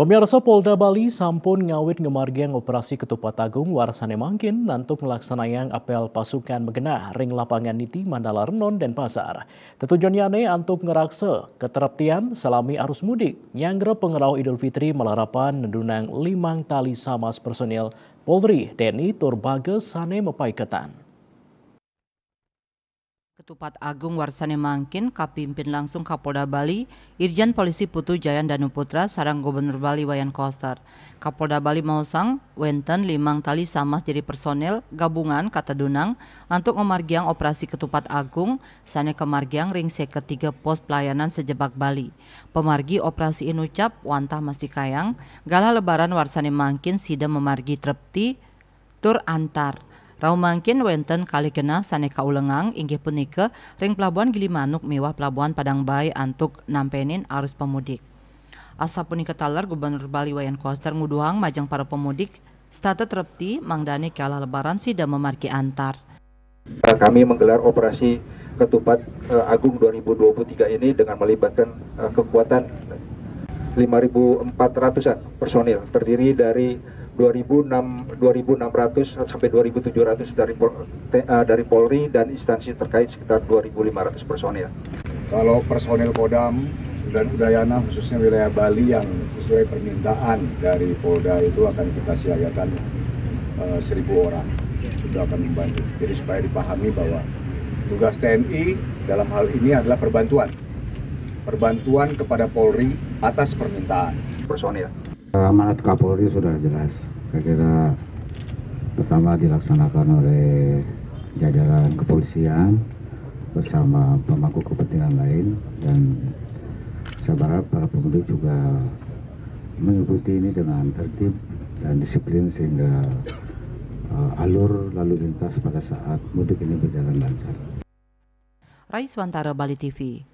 Pemirsa Polda Bali sampun ngawit ngemargiang operasi Ketupat Agung warsane mangkin nantuk melaksanayang apel pasukan megenah ring lapangan niti Mandala Renon dan Pasar. Tetujuannya antuk ngerakse keteraptian selami arus mudik nyangre pengerau Idul Fitri melarapan nedunang 5 tali samas personil Polri TNI Turbage sane mepaiketan. Ketupat Agung warsane mangkin kapimpin langsung Kapolda Bali, Irjen Polisi Putu Jayan Danuputra sarang Gubernur Bali Wayan Koster. Kapolda Bali mausang wenten 5 tali samas jadi personel gabungan kata Dunang untuk memargiang operasi Ketupat Agung sane kemargiang ring ketiga pos pelayanan sejebak Bali. Pemargi operasi inucap wantah mesti kayang galah lebaran warsane mangkin sida memargi trepti tur antar. Rau mangkin wenten kali kena sane kaulengang inggih punika ring pelabuhan Gilimanuk mewah pelabuhan Padang Bay antuk nampenin arus pemudik. Asa punika talar Gubernur Bali Wayan Koster nguduhang majang para pemudik stata trepti mangdani kalah lebaran sida memargi antar. Kami menggelar operasi Ketupat Agung 2023 ini dengan melibatkan kekuatan 5.400-an personil terdiri dari 2.600 sampai 2.700 dari Polri dan instansi terkait sekitar 2.500 personil. Kalau personil Kodam dan Udayana khususnya wilayah Bali yang sesuai permintaan dari Polda itu akan kita siagakan 1.000 orang. Itu akan membantu. Jadi supaya dipahami bahwa tugas TNI dalam hal ini adalah perbantuan kepada Polri atas permintaan personil. Amanat Kapolri sudah jelas. Saya kira pertama dilaksanakan oleh jajaran kepolisian bersama pemangku kepentingan lain, dan saya berharap para pemudik juga mengikuti ini dengan tertib dan disiplin sehingga alur lalu lintas pada saat mudik ini berjalan lancar. Raiswantara Bali TV.